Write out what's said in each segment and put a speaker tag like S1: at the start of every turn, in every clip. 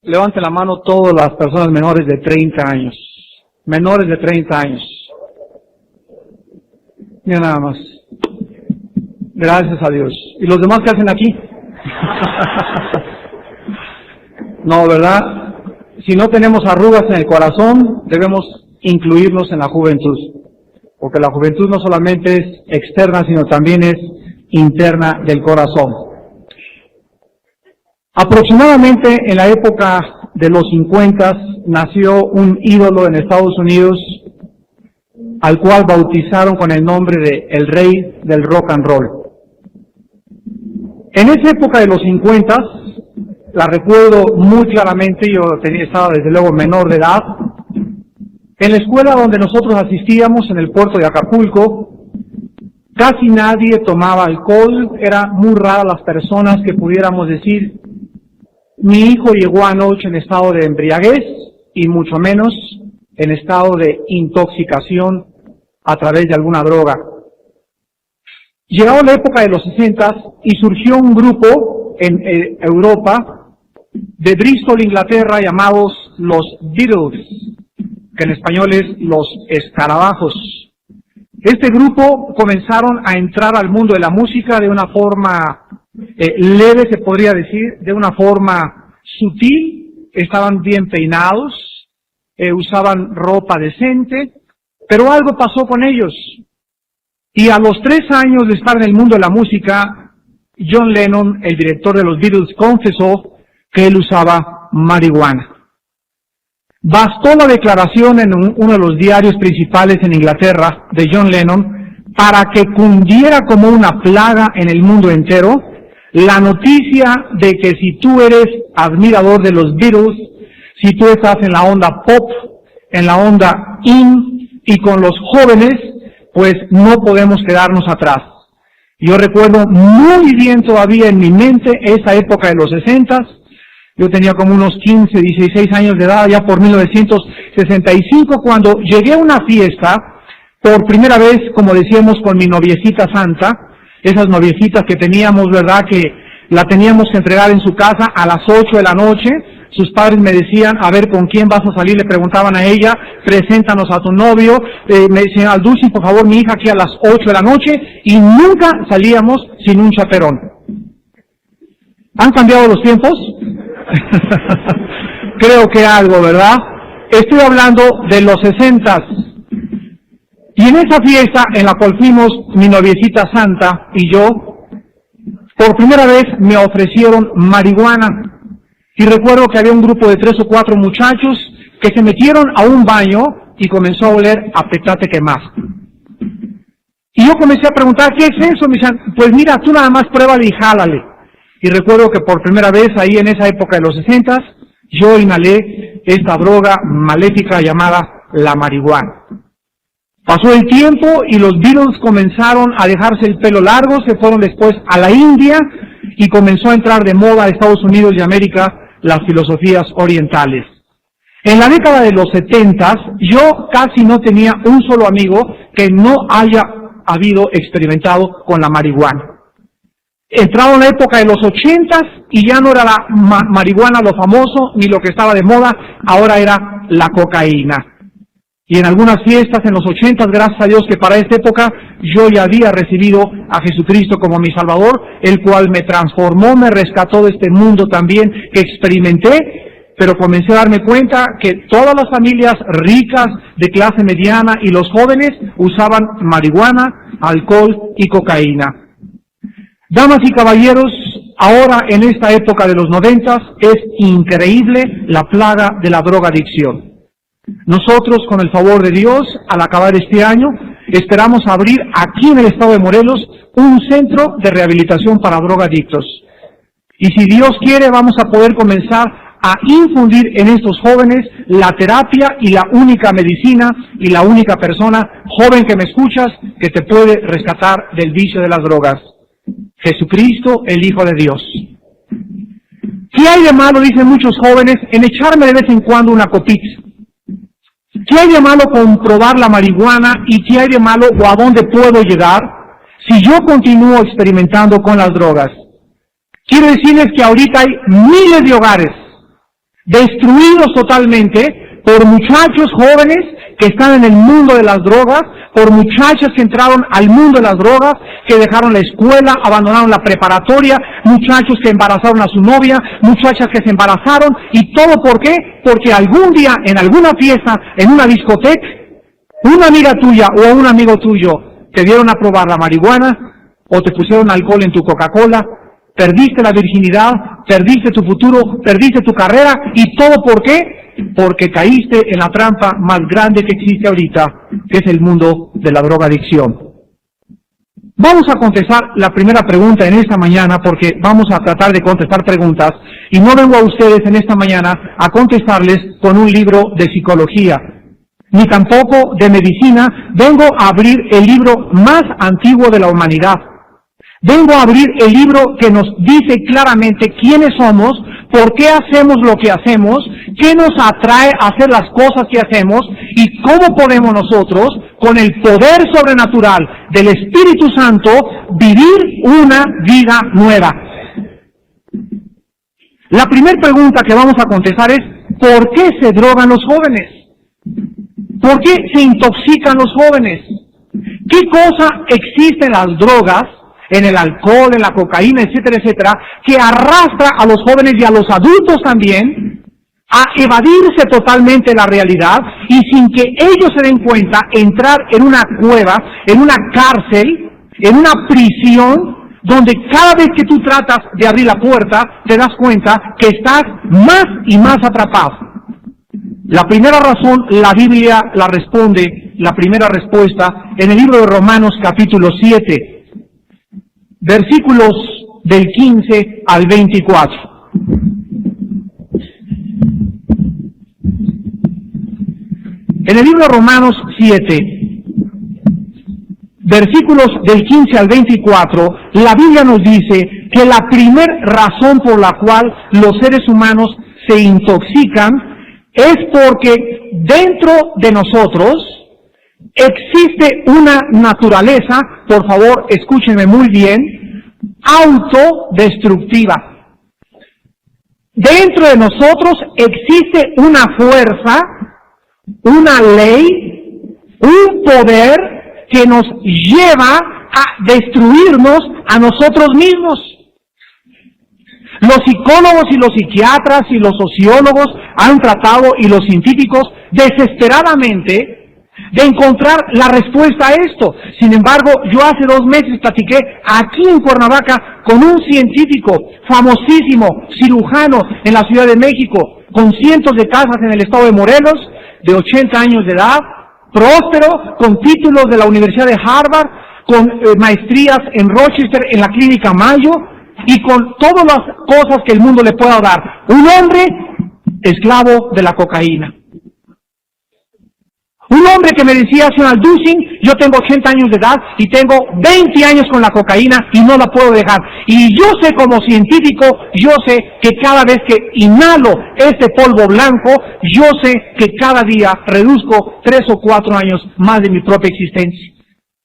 S1: Levanten la mano todas las personas menores de 30 años. Menores de 30 años. Mira nada más. Gracias a Dios. ¿Y los demás qué hacen aquí? No, ¿verdad? Si no tenemos arrugas en el corazón, debemos incluirlos en la juventud. Porque la juventud no solamente es externa, sino también es interna del corazón. Aproximadamente en la época de los 50 nació un ídolo en Estados Unidos al cual bautizaron con el nombre de el rey del rock and roll. En esa época de los 50, la recuerdo muy claramente, yo estaba desde luego menor de edad, en la escuela donde nosotros asistíamos en el puerto de Acapulco, casi nadie tomaba alcohol, era muy rara las personas que pudiéramos decir, mi hijo llegó anoche en estado de embriaguez y mucho menos en estado de intoxicación a través de alguna droga. Llegó la época de los 60 y surgió un grupo en Europa de Bristol, Inglaterra, llamados los Beatles, que en español es los escarabajos. Este grupo comenzaron a entrar al mundo de la música de una forma leve, se podría decir, de una forma sutil, estaban bien peinados, usaban ropa decente, pero algo pasó con ellos. Y a los 3 años de estar en el mundo de la música, John Lennon, el director de los Beatles, confesó que él usaba marihuana. Bastó la declaración en uno de los diarios principales en Inglaterra de John Lennon para que cundiera como una plaga en el mundo entero la noticia de que si tú eres admirador de los Beatles, si tú estás en la onda pop, en la onda in y con los jóvenes, pues no podemos quedarnos atrás. Yo recuerdo muy bien todavía en mi mente esa época de los 60. Yo tenía como unos 15, 16 años de edad, ya por 1965, cuando llegué a una fiesta, por primera vez, como decíamos, con mi noviecita santa, esas noviecitas que teníamos, ¿verdad?, que la teníamos que entregar en su casa a las 8 de la noche. Sus padres me decían, a ver, ¿con quién vas a salir? Le preguntaban a ella, preséntanos a tu novio. Me decían, al Dulce, por favor, mi hija aquí a las 8 de la noche, y nunca salíamos sin un chaperón. ¿Han cambiado los tiempos? Creo que algo, ¿verdad? Estoy hablando de los 60. Y en esa fiesta en la cual fuimos mi noviecita santa y yo, por primera vez me ofrecieron marihuana. Y recuerdo que había un grupo de 3 o 4 muchachos que se metieron a un baño y comenzó a oler a petate quemado. Y yo comencé a preguntar, ¿qué es eso? Me decían, pues mira, tú nada más pruébale y jálale. Y recuerdo que por primera vez ahí en esa época de los 60, yo inhalé esta droga maléfica llamada la marihuana. Pasó el tiempo y los Beatles comenzaron a dejarse el pelo largo, se fueron después a la India y comenzó a entrar de moda a Estados Unidos y América las filosofías orientales. En la década de los 70, yo casi no tenía un solo amigo que no haya habido experimentado con la marihuana. Entraron la época de los 80 y ya no era la marihuana lo famoso ni lo que estaba de moda, ahora era la cocaína. Y en algunas fiestas en los 80, gracias a Dios que para esta época yo ya había recibido a Jesucristo como mi Salvador, el cual me transformó, me rescató de este mundo también que experimenté, pero comencé a darme cuenta que todas las familias ricas de clase mediana y los jóvenes usaban marihuana, alcohol y cocaína. Damas y caballeros, ahora en esta época de los 90 es increíble la plaga de la drogadicción. Nosotros, con el favor de Dios, al acabar este año, esperamos abrir aquí en el estado de Morelos un centro de rehabilitación para drogadictos. Y si Dios quiere, vamos a poder comenzar a infundir en estos jóvenes la terapia y la única medicina y la única persona, joven que me escuchas, que te puede rescatar del vicio de las drogas. Jesucristo, el Hijo de Dios. ¿Qué hay de malo, dicen muchos jóvenes, en echarme de vez en cuando una copita? ¿Qué hay de malo con probar la marihuana y qué hay de malo o a dónde puedo llegar si yo continúo experimentando con las drogas? Quiero decirles que ahorita hay miles de hogares destruidos totalmente por muchachos jóvenes que están en el mundo de las drogas, por muchachas que entraron al mundo de las drogas, que dejaron la escuela, abandonaron la preparatoria, muchachos que embarazaron a su novia, muchachas que se embarazaron, y todo ¿por qué? Porque algún día, en alguna fiesta, en una discoteca, una amiga tuya o un amigo tuyo te dieron a probar la marihuana, o te pusieron alcohol en tu Coca-Cola, perdiste la virginidad, perdiste tu futuro, perdiste tu carrera, y todo ¿por qué? Porque caíste en la trampa más grande que existe ahorita, que es el mundo de la drogadicción. Vamos a contestar la primera pregunta en esta mañana, porque vamos a tratar de contestar preguntas, y no vengo a ustedes en esta mañana a contestarles con un libro de psicología, ni tampoco de medicina. Vengo a abrir el libro más antiguo de la humanidad. Vengo a abrir el libro que nos dice claramente quiénes somos, por qué hacemos lo que hacemos, qué nos atrae a hacer las cosas que hacemos y cómo podemos nosotros, con el poder sobrenatural del Espíritu Santo, vivir una vida nueva. La primera pregunta que vamos a contestar es, ¿por qué se drogan los jóvenes? ¿Por qué se intoxican los jóvenes? ¿Qué cosa existe en las drogas, en el alcohol, en la cocaína, etcétera, etcétera, que arrastra a los jóvenes y a los adultos también a evadirse totalmente la realidad y sin que ellos se den cuenta, entrar en una cueva, en una cárcel, en una prisión, donde cada vez que tú tratas de abrir la puerta, te das cuenta que estás más y más atrapado? La primera razón, la Biblia la responde, la primera respuesta, en el libro de Romanos capítulo 7, versículos del 15 al 24. En el libro de Romanos 7, versículos del 15 al 24, la Biblia nos dice que la primera razón por la cual los seres humanos se intoxican es porque dentro de nosotros existe una naturaleza, por favor, escúchenme muy bien, autodestructiva. Dentro de nosotros existe una fuerza, una ley, un poder que nos lleva a destruirnos a nosotros mismos. Los psicólogos y los psiquiatras y los sociólogos han tratado, y los científicos, desesperadamente de encontrar la respuesta a esto. Sin embargo, yo hace 2 meses platiqué aquí en Cuernavaca con un científico famosísimo, cirujano en la Ciudad de México, con cientos de casas en el estado de Morelos, de 80 años de edad, próspero, con títulos de la Universidad de Harvard, con maestrías en Rochester, en la Clínica Mayo, y con todas las cosas que el mundo le pueda dar. Un hombre esclavo de la cocaína. Un hombre que me decía, señor Alducin, yo tengo 80 años de edad y tengo 20 años con la cocaína y no la puedo dejar. Y yo sé como científico, yo sé que cada vez que inhalo este polvo blanco, yo sé que cada día reduzco 3 o 4 años más de mi propia existencia.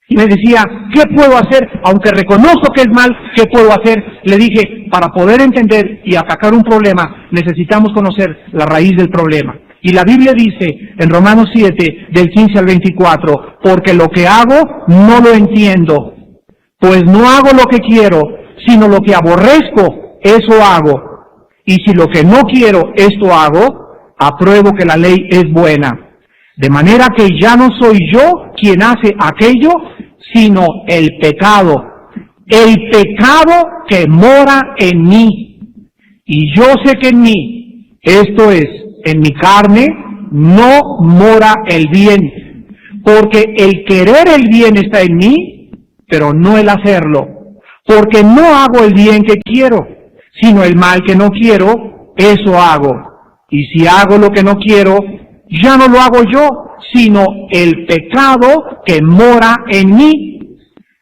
S1: Y me decía, ¿qué puedo hacer? Aunque reconozco que es mal, ¿qué puedo hacer? Le dije, para poder entender y atacar un problema, necesitamos conocer la raíz del problema. Y la Biblia dice, en Romanos 7, del 15 al 24, porque lo que hago no lo entiendo, pues no hago lo que quiero, sino lo que aborrezco, eso hago. Y si lo que no quiero, esto hago, apruebo que la ley es buena. De manera que ya no soy yo quien hace aquello, sino el pecado que mora en mí. Y yo sé que en mí, esto es, en mi carne, no mora el bien, porque el querer el bien está en mí, pero no el hacerlo, porque no hago el bien que quiero, sino el mal que no quiero, eso hago. Y si hago lo que no quiero, ya no lo hago yo, sino el pecado que mora en mí.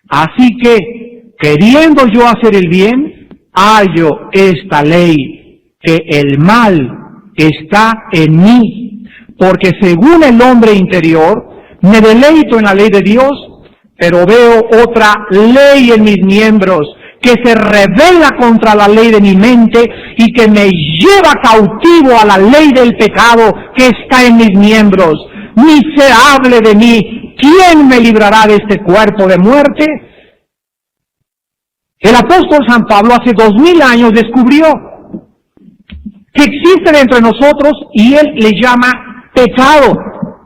S1: Así que, queriendo yo hacer el bien, hallo esta ley, que el mal está en mí, porque según el hombre interior, me deleito en la ley de Dios, pero veo otra ley en mis miembros, que se rebela contra la ley de mi mente y que me lleva cautivo a la ley del pecado que está en mis miembros. Miserable de mí, ¿quién me librará de este cuerpo de muerte? El apóstol San Pablo hace 2000 años descubrió que existe dentro de nosotros y él le llama pecado.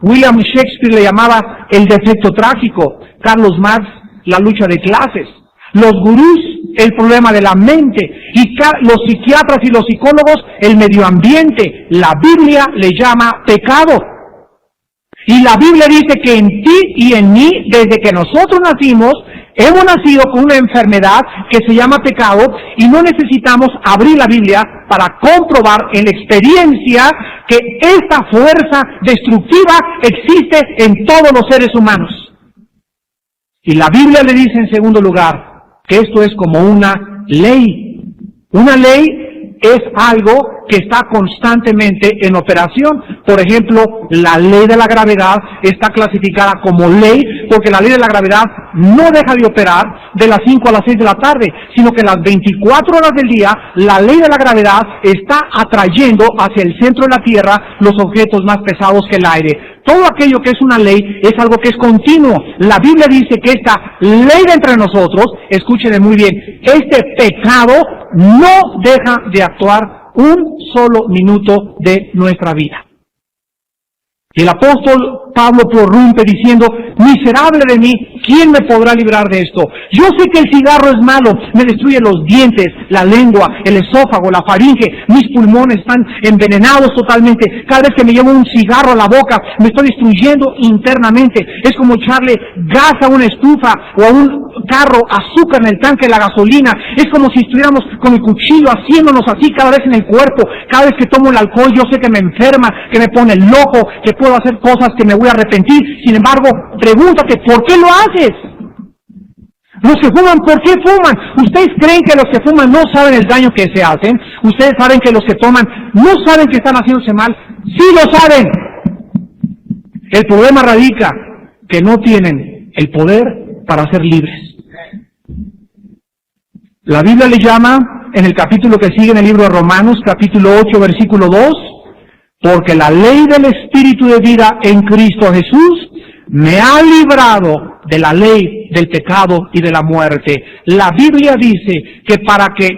S1: William Shakespeare le llamaba el defecto trágico. Carlos Marx, la lucha de clases. Los gurús, el problema de la mente. Y los psiquiatras y los psicólogos, el medio ambiente. La Biblia le llama pecado. Y la Biblia dice que en ti y en mí, desde que nosotros nacimos, hemos nacido con una enfermedad que se llama pecado y no necesitamos abrir la Biblia para comprobar en experiencia que esta fuerza destructiva existe en todos los seres humanos. Y la Biblia le dice en segundo lugar que esto es como una ley. Una ley es algo que está constantemente en operación. Por ejemplo, la ley de la gravedad está clasificada como ley porque la ley de la gravedad no deja de operar de las 5 a las 6 de la tarde, sino que las 24 horas del día, la ley de la gravedad está atrayendo hacia el centro de la Tierra los objetos más pesados que el aire. Todo aquello que es una ley es algo que es continuo. La Biblia dice que esta ley de entre nosotros, escúchenme muy bien, este pecado no deja de actuar un solo minuto de nuestra vida. Y el apóstol Pablo prorrumpe diciendo, miserable de mí, ¿quién me podrá librar de esto? Yo sé que el cigarro es malo, me destruye los dientes, la lengua, el esófago, la faringe, mis pulmones están envenenados totalmente. Cada vez que me llevo un cigarro a la boca, me estoy destruyendo internamente. Es como echarle gas a una estufa o a un carro, azúcar en el tanque de la gasolina. Es como si estuviéramos con el cuchillo haciéndonos así cada vez en el cuerpo. Cada vez que tomo el alcohol yo sé que me enferma, que me pone loco, que puedo hacer cosas que me voy a arrepentir. Sin embargo, pregúntate, ¿por qué lo haces? Los que fuman, ¿por qué fuman? ¿Ustedes creen que los que fuman no saben el daño que se hacen? ¿Ustedes saben que los que toman no saben que están haciéndose mal? ¡Sí lo saben! El problema radica que no tienen el poder para ser libres. La Biblia le llama, en el capítulo que sigue en el libro de Romanos, capítulo 8, versículo 2, porque la ley del Espíritu de vida en Cristo Jesús me ha librado de la ley del pecado y de la muerte. La Biblia dice que para que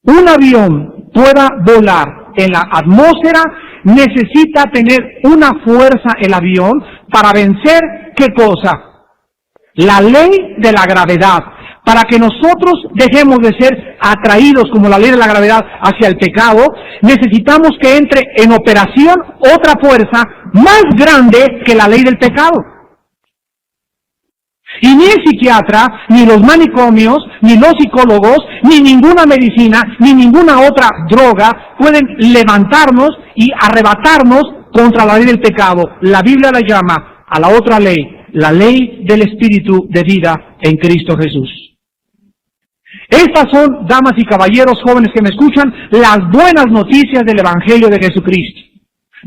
S1: un avión pueda volar en la atmósfera, necesita tener una fuerza el avión para vencer, ¿qué cosa? La ley de la gravedad. Para que nosotros dejemos de ser atraídos como la ley de la gravedad hacia el pecado, necesitamos que entre en operación otra fuerza más grande que la ley del pecado. Y ni el psiquiatra, ni los manicomios, ni los psicólogos, ni ninguna medicina, ni ninguna otra droga pueden levantarnos y arrebatarnos contra la ley del pecado. La Biblia la llama a la otra ley, la ley del Espíritu de vida en Cristo Jesús. Estas son, damas y caballeros jóvenes que me escuchan, las buenas noticias del Evangelio de Jesucristo.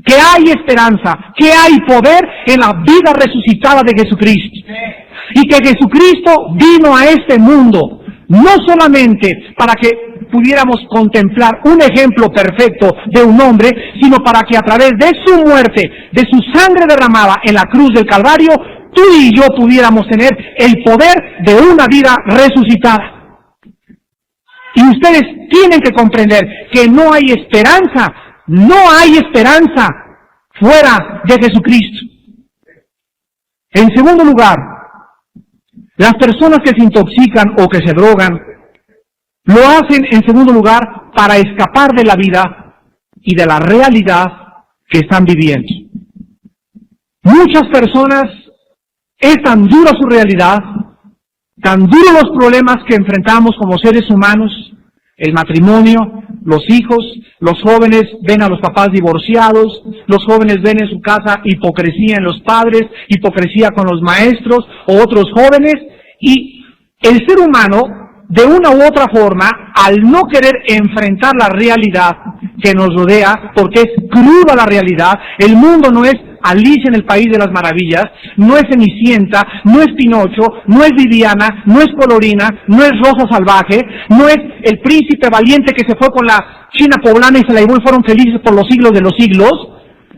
S1: Que hay esperanza, que hay poder en la vida resucitada de Jesucristo. Y que Jesucristo vino a este mundo, no solamente para que pudiéramos contemplar un ejemplo perfecto de un hombre, sino para que a través de su muerte, de su sangre derramada en la cruz del Calvario, tú y yo pudiéramos tener el poder de una vida resucitada. Y ustedes tienen que comprender que no hay esperanza fuera de Jesucristo. En segundo lugar, las personas que se intoxican o que se drogan, lo hacen en segundo lugar para escapar de la vida y de la realidad que están viviendo. Muchas personas, es tan dura su realidad, tan duros los problemas que enfrentamos como seres humanos, el matrimonio, los hijos, los jóvenes ven a los papás divorciados, los jóvenes ven en su casa hipocresía en los padres, hipocresía con los maestros o otros jóvenes, y el ser humano, de una u otra forma, al no querer enfrentar la realidad que nos rodea, porque es cruda la realidad, el mundo no es Alicia en el País de las Maravillas, no es Cenicienta, no es Pinocho, no es Viviana, no es Colorina, no es Rosa Salvaje, no es el príncipe valiente que se fue con la China poblana y se la llevó y fueron felices por los siglos de los siglos.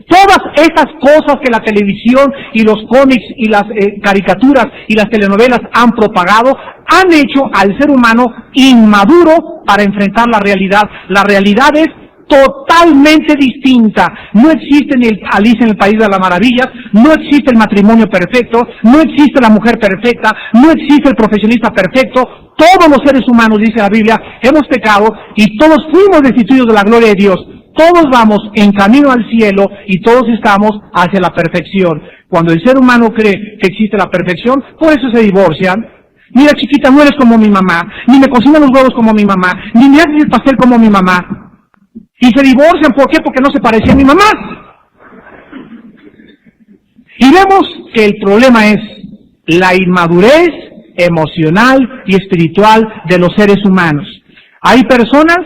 S1: Todas esas cosas que la televisión y los cómics y las caricaturas y las telenovelas han propagado, han hecho al ser humano inmaduro para enfrentar la realidad. La realidad es totalmente distinta. No existe ni el Alicia en el País de las Maravillas, no existe el matrimonio perfecto, no existe la mujer perfecta, no existe el profesionista perfecto. Todos los seres humanos, dice la Biblia, hemos pecado y todos fuimos destituidos de la gloria de Dios. Todos vamos en camino al cielo y todos estamos hacia la perfección. Cuando el ser humano cree que existe la perfección, por eso se divorcian. Mira, chiquita, no eres como mi mamá, ni me cocinan los huevos como mi mamá, ni me haces el pastel como mi mamá. Y se divorcian, ¿por qué? Porque no se parecía a mi mamá. Y vemos que el problema es la inmadurez emocional y espiritual de los seres humanos. Hay personas,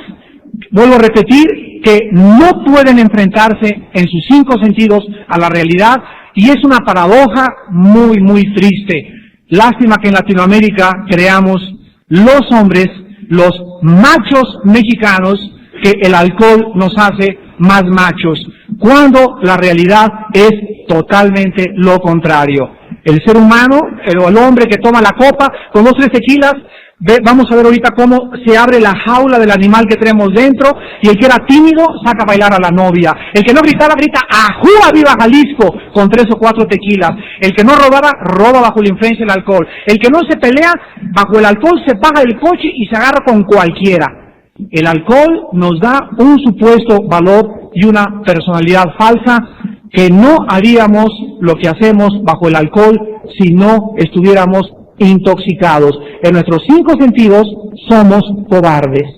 S1: vuelvo a repetir, que no pueden enfrentarse en sus 5 sentidos a la realidad, y es una paradoja muy, muy triste. Lástima que en Latinoamérica creamos los hombres, los machos mexicanos, que el alcohol nos hace más machos, cuando la realidad es totalmente lo contrario. El ser humano, el hombre que toma la copa con 2 o 3 tequilas, vamos a ver ahorita cómo se abre la jaula del animal que tenemos dentro, y el que era tímido saca a bailar a la novia. El que no gritaba, grita ¡Ajúa, viva Jalisco! Con 3 o 4 tequilas. El que no robaba, roba bajo la influencia del alcohol. El que no se pelea, bajo el alcohol se baja del coche y se agarra con cualquiera. El alcohol nos da un supuesto valor y una personalidad falsa, que no haríamos lo que hacemos bajo el alcohol si no estuviéramos intoxicados. En nuestros 5 sentidos somos cobardes.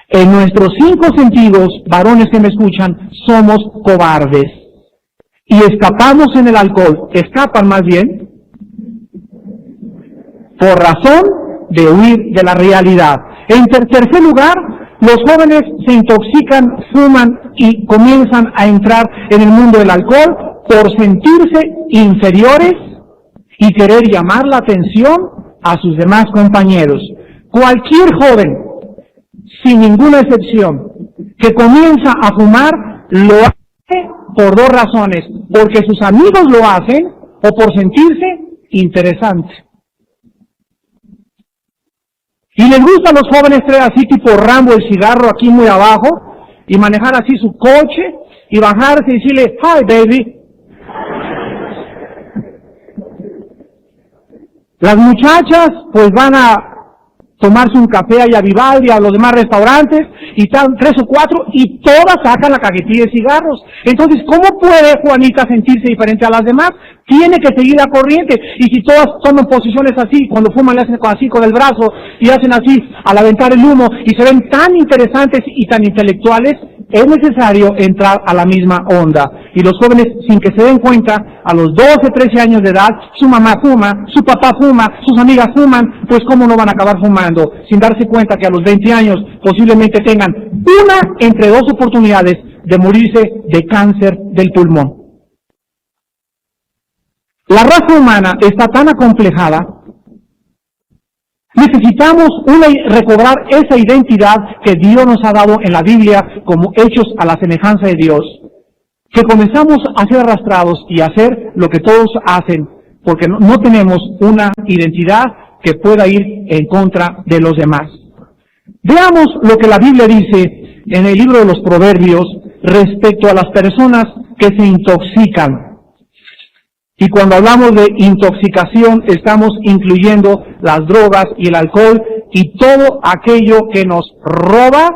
S1: En nuestros 5 sentidos, varones que me escuchan, somos cobardes. Y escapamos en el alcohol. Escapan más bien por razón de huir de la realidad. En tercer lugar, los jóvenes se intoxican, fuman y comienzan a entrar en el mundo del alcohol por sentirse inferiores y querer llamar la atención a sus demás compañeros. Cualquier joven, sin ninguna excepción, que comienza a fumar, lo hace por 2 razones: porque sus amigos lo hacen o por sentirse interesante. Y les gusta a los jóvenes traer así tipo Rambo el cigarro aquí muy abajo, y manejar así su coche, y bajarse y decirle, "Hi baby". Las muchachas pues van a tomarse un café allá a Vivaldi, a los demás restaurantes, y están 3 o 4, y todas sacan la cajetilla de cigarros. Entonces, ¿cómo puede Juanita sentirse diferente a las demás? Tiene que seguir la corriente. Y si todas toman posiciones así, cuando fuman le hacen así con el brazo, y hacen así al aventar el humo, y se ven tan interesantes y tan intelectuales, es necesario entrar a la misma onda. Y los jóvenes, sin que se den cuenta, a los 12, 13 años de edad, su mamá fuma, su papá fuma, sus amigas fuman, pues ¿cómo no van a acabar fumando? Sin darse cuenta que a los 20 años posiblemente tengan una entre 2 oportunidades de morirse de cáncer del pulmón. La raza humana está tan acomplejada, necesitamos recobrar esa identidad que Dios nos ha dado en la Biblia como hechos a la semejanza de Dios, que comenzamos a ser arrastrados y a hacer lo que todos hacen, porque no tenemos una identidad que pueda ir en contra de los demás. Veamos lo que la Biblia dice en el libro de los Proverbios respecto a las personas que se intoxican. Y cuando hablamos de intoxicación, estamos incluyendo las drogas y el alcohol y todo aquello que nos roba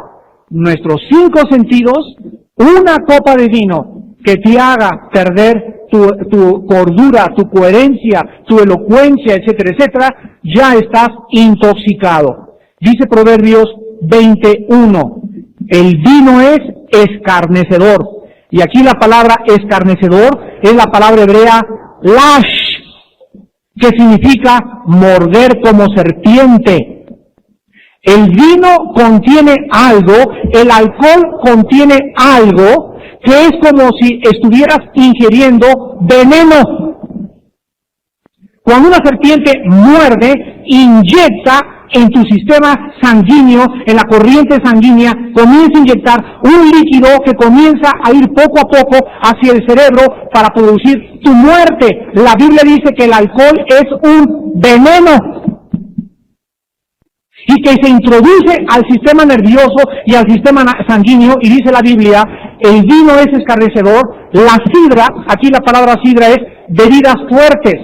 S1: nuestros 5 sentidos. Una copa de vino que te haga perder tu cordura, tu coherencia, tu elocuencia, etcétera, etcétera, ya estás intoxicado. Dice Proverbios 21, el vino es escarnecedor. Y aquí la palabra escarnecedor es la palabra hebrea lash, que significa morder como serpiente. El vino contiene algo, el alcohol contiene algo que es como si estuvieras ingiriendo veneno. Cuando una serpiente muerde, inyecta en tu sistema sanguíneo, en la corriente sanguínea, comienza a inyectar un líquido que comienza a ir poco a poco hacia el cerebro para producir tu muerte. La Biblia dice que el alcohol es un veneno y que se introduce al sistema nervioso y al sistema sanguíneo, y dice la Biblia, el vino es escarnecedor, la sidra, aquí la palabra sidra es bebidas fuertes.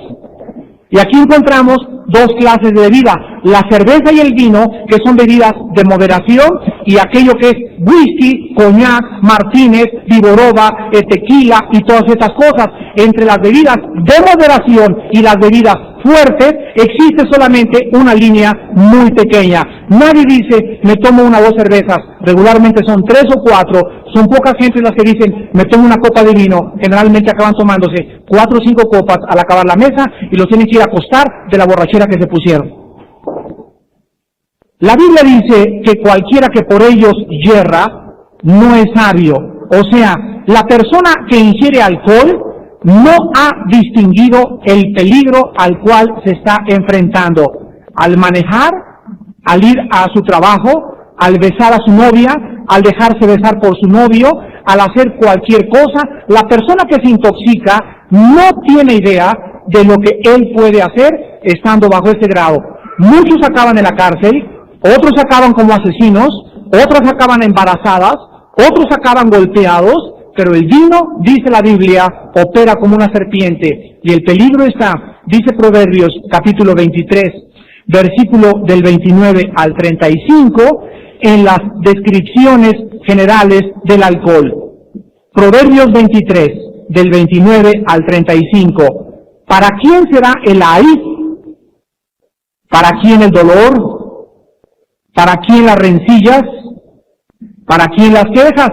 S1: Y aquí encontramos dos clases de bebida, la cerveza y el vino, que son bebidas de moderación, y aquello que es whisky, coñac, martínez, viboroba, tequila y todas estas cosas. Entre las bebidas de moderación y las bebidas fuertes existe solamente una línea muy pequeña. Nadie dice, me tomo una o dos cervezas, regularmente son 3 o 4, son pocas gente las que dicen, me tomo una copa de vino, generalmente acaban tomándose 4 o 5 copas al acabar la mesa y los tienen que ir a acostar de la borrachera que se pusieron. La Biblia dice que cualquiera que por ellos yerra no es sabio. O sea, la persona que ingiere alcohol no ha distinguido el peligro al cual se está enfrentando. Al manejar, al ir a su trabajo, al besar a su novia, al dejarse besar por su novio, al hacer cualquier cosa, la persona que se intoxica no tiene idea de lo que él puede hacer estando bajo este grado. Muchos acaban en la cárcel, otros acaban como asesinos, otras acaban embarazadas, otros acaban golpeados, pero el vino, dice la Biblia, opera como una serpiente. Y el peligro está, dice Proverbios capítulo 23, versículo del 29 al 35, en las descripciones generales del alcohol. Proverbios 23, del 29 al 35. ¿Para quién será el ay? ¿Para quién el dolor? ¿Para quién las rencillas? ¿Para quién las quejas?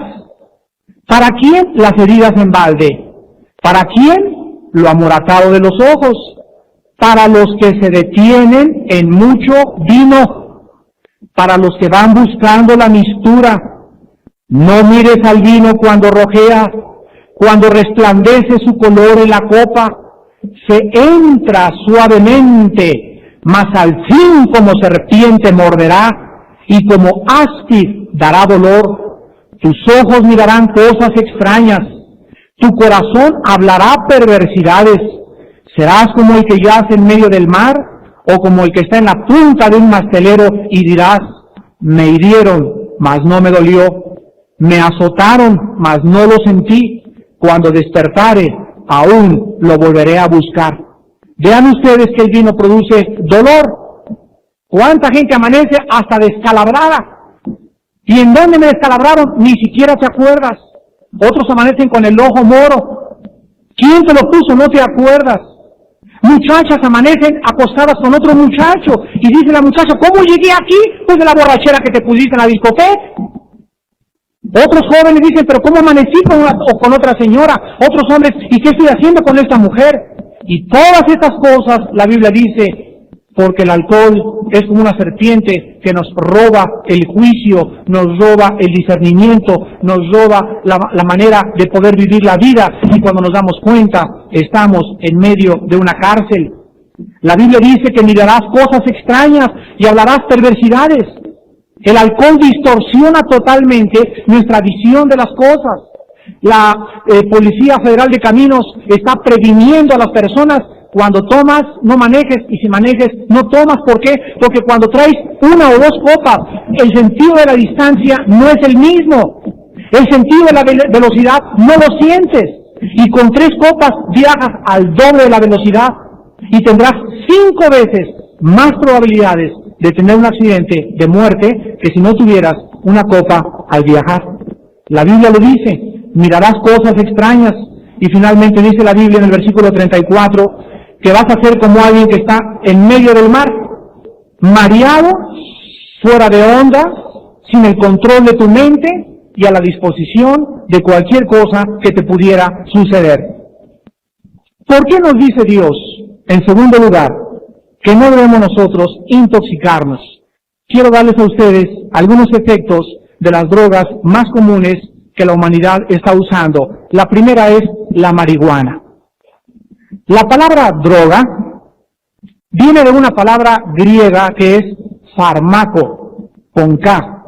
S1: ¿Para quién las heridas en balde? ¿Para quién lo amoratado de los ojos? Para los que se detienen en mucho vino, para los que van buscando la mistura. No mires al vino cuando rojea, cuando resplandece su color en la copa. Se entra suavemente, mas al fin como serpiente morderá, y como áspid dará dolor. Tus ojos mirarán cosas extrañas, tu corazón hablará perversidades. Serás como el que yace en medio del mar, o como el que está en la punta de un mastelero, y dirás, me hirieron, mas no me dolió, me azotaron, mas no lo sentí, cuando despertare, aún lo volveré a buscar. Vean ustedes que el vino produce dolor. ¿Cuánta gente amanece hasta descalabrada? ¿Y en dónde me descalabraron? Ni siquiera te acuerdas. Otros amanecen con el ojo moro. ¿Quién te lo puso? No te acuerdas. Muchachas amanecen acostadas con otro muchacho. Y dice la muchacha, ¿cómo llegué aquí? Pues de la borrachera que te pusiste en la discoteca. Otros jóvenes dicen, pero ¿cómo amanecí con otra señora? Otros hombres, ¿y qué estoy haciendo con esta mujer? Y todas estas cosas, la Biblia dice, porque el alcohol es como una serpiente que nos roba el juicio, nos roba el discernimiento, nos roba la manera de poder vivir la vida, y cuando nos damos cuenta, estamos en medio de una cárcel. La Biblia dice que mirarás cosas extrañas y hablarás perversidades. El alcohol distorsiona totalmente nuestra visión de las cosas. La Policía Federal de Caminos está previniendo a las personas: cuando tomas, no manejes, y si manejes, no tomas. ¿Por qué? Porque cuando traes 1 o 2 copas, el sentido de la distancia no es el mismo. El sentido de la velocidad no lo sientes. Y con 3 copas viajas al doble de la velocidad y tendrás 5 veces más probabilidades de tener un accidente de muerte que si no tuvieras una copa al viajar. La Biblia lo dice, mirarás cosas extrañas. Y finalmente dice la Biblia en el versículo 34, que vas a ser como alguien que está en medio del mar, mareado, fuera de onda, sin el control de tu mente y a la disposición de cualquier cosa que te pudiera suceder. ¿Por qué nos dice Dios, en segundo lugar, que no debemos nosotros intoxicarnos? quiero darles a ustedes algunos efectos de las drogas más comunes que la humanidad está usando. La primera es la marihuana. La palabra droga viene de una palabra griega que es fármaco, con K.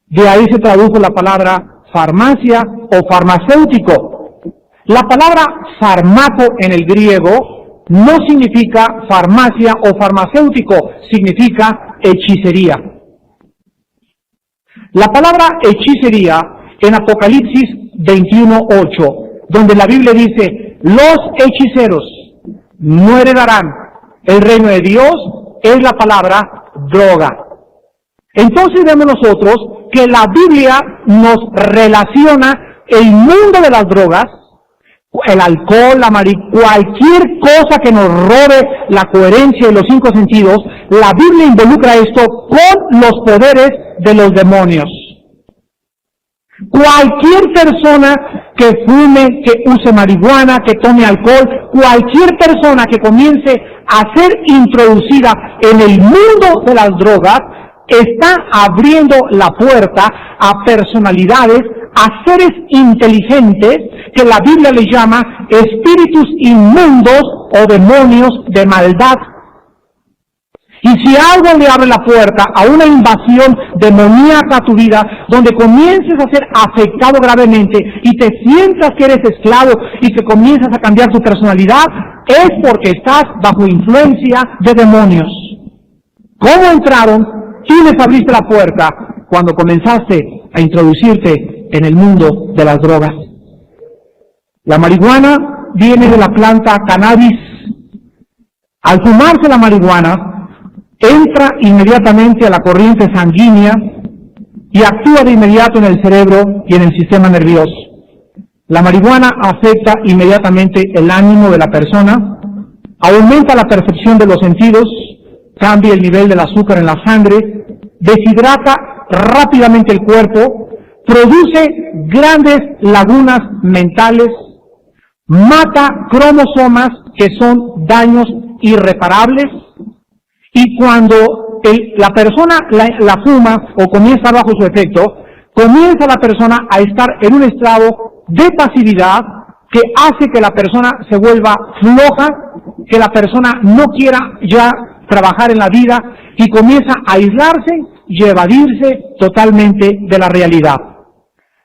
S1: De ahí se tradujo la palabra farmacia o farmacéutico. La palabra fármaco en el griego no significa farmacia o farmacéutico, significa hechicería. La palabra hechicería en Apocalipsis 21:8, donde la Biblia dice, los hechiceros no heredarán el reino de Dios, es la palabra droga. Entonces vemos nosotros que la Biblia nos relaciona el mundo de las drogas, el alcohol, la marihuana, cualquier cosa que nos robe la coherencia de los 5 sentidos, la Biblia involucra esto con los poderes de los demonios. Cualquier persona que fume, que use marihuana, que tome alcohol, cualquier persona que comience a ser introducida en el mundo de las drogas, está abriendo la puerta a personalidades, a seres inteligentes, que la Biblia le llama espíritus inmundos o demonios de maldad. Y si algo le abre la puerta a una invasión demoníaca a tu vida, donde comiences a ser afectado gravemente y te sientas que eres esclavo y que comienzas a cambiar tu personalidad, es porque estás bajo influencia de demonios. ¿Cómo entraron? Tú les abriste la puerta cuando comenzaste a introducirte en el mundo de las drogas. La marihuana viene de la planta cannabis. Al fumarse la marihuana, entra inmediatamente a la corriente sanguínea y actúa de inmediato en el cerebro y en el sistema nervioso. La marihuana afecta inmediatamente el ánimo de la persona, aumenta la percepción de los sentidos, cambia el nivel del azúcar en la sangre, deshidrata rápidamente el cuerpo, produce grandes lagunas mentales, mata cromosomas que son daños irreparables, y cuando la persona la fuma o comienza bajo su efecto, comienza la persona a estar en un estado de pasividad que hace que la persona se vuelva floja, que la persona no quiera ya trabajar en la vida y comienza a aislarse y evadirse totalmente de la realidad.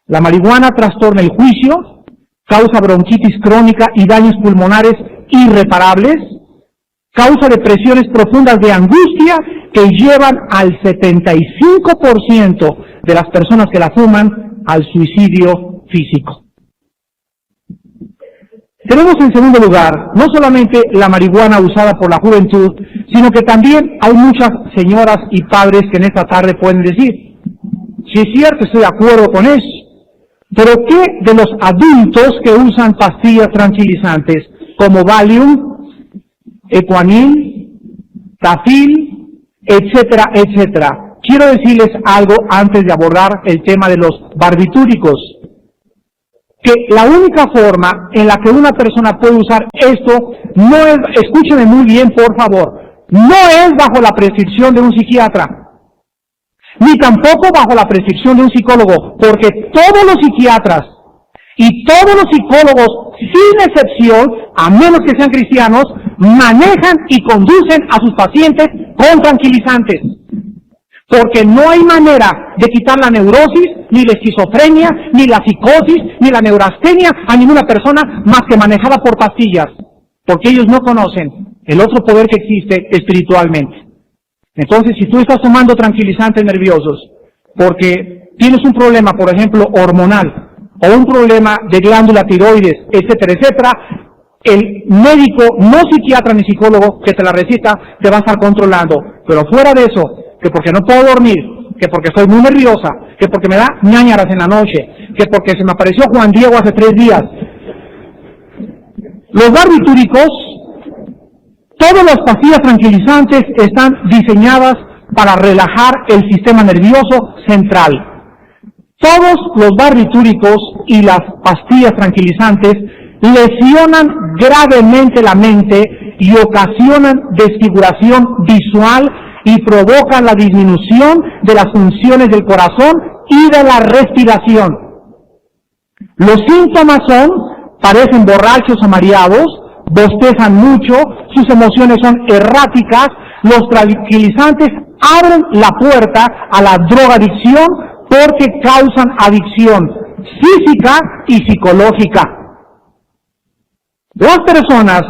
S1: La marihuana trastorna el juicio, causa bronquitis crónica y daños pulmonares irreparables, causa depresiones profundas de angustia que llevan al 75% de las personas que la fuman al suicidio físico. Tenemos en segundo lugar, no solamente la marihuana usada por la juventud, sino que también hay muchas señoras y padres que en esta tarde pueden decir, si es cierto, estoy de acuerdo con eso, pero ¿qué de los adultos que usan pastillas tranquilizantes como Valium, Equanil, Tafil, etcétera, etcétera? Quiero decirles algo antes de abordar el tema de los barbitúricos, que la única forma en la que una persona puede usar esto no es, escúcheme muy bien por favor, no es bajo la prescripción de un psiquiatra, ni tampoco bajo la prescripción de un psicólogo, porque todos los psiquiatras y todos los psicólogos, sin excepción, a menos que sean cristianos, manejan y conducen a sus pacientes con tranquilizantes. Porque no hay manera de quitar la neurosis, ni la esquizofrenia, ni la psicosis, ni la neurastenia a ninguna persona más que manejada por pastillas. Porque ellos no conocen el otro poder que existe espiritualmente. Entonces, si tú estás tomando tranquilizantes nerviosos porque tienes un problema, por ejemplo, hormonal, o un problema de glándula tiroides, etcétera, etcétera, el médico, no psiquiatra ni psicólogo que te la receta, te va a estar controlando. Pero fuera de eso, que porque no puedo dormir, que porque estoy muy nerviosa, que porque me da ñáñaras en la noche, que porque se me apareció Juan Diego hace 3 días. Los barbitúricos, todas las pastillas tranquilizantes están diseñadas para relajar el sistema nervioso central. Todos los barbitúricos y las pastillas tranquilizantes lesionan gravemente la mente y ocasionan desfiguración visual y provocan la disminución de las funciones del corazón y de la respiración. Los síntomas son, parecen borrachos o mareados, bostezan mucho, sus emociones son erráticas, los tranquilizantes abren la puerta a la drogadicción porque causan adicción física y psicológica. Las personas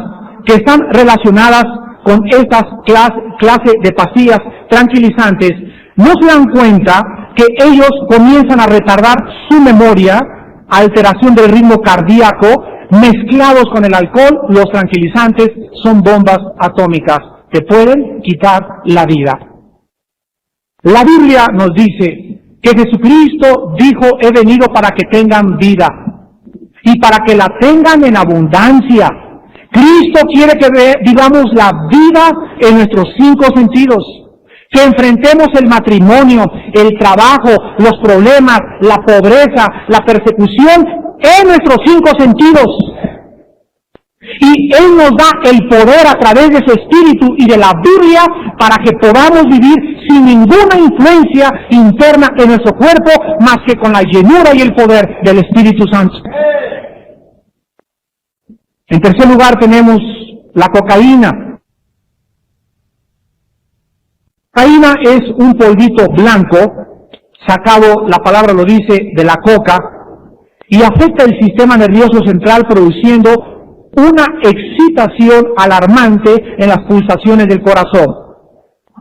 S1: que están relacionadas con estas clases de pastillas tranquilizantes no se dan cuenta que ellos comienzan a retardar su memoria, alteración del ritmo cardíaco, mezclados con el alcohol. Los tranquilizantes son bombas atómicas que pueden quitar la vida. La Biblia nos dice que Jesucristo dijo: he venido para que tengan vida y para que la tengan en abundancia. Cristo quiere que vivamos la vida en nuestros 5 sentidos, que enfrentemos el matrimonio, el trabajo, los problemas, la pobreza, la persecución en nuestros 5 sentidos. Y Él nos da el poder a través de su Espíritu y de la Biblia para que podamos vivir sin ninguna influencia interna en nuestro cuerpo, más que con la llenura y el poder del Espíritu Santo. En tercer lugar tenemos la cocaína. Cocaína es un polvito blanco, sacado, la palabra lo dice, de la coca, y afecta el sistema nervioso central produciendo una excitación alarmante en las pulsaciones del corazón.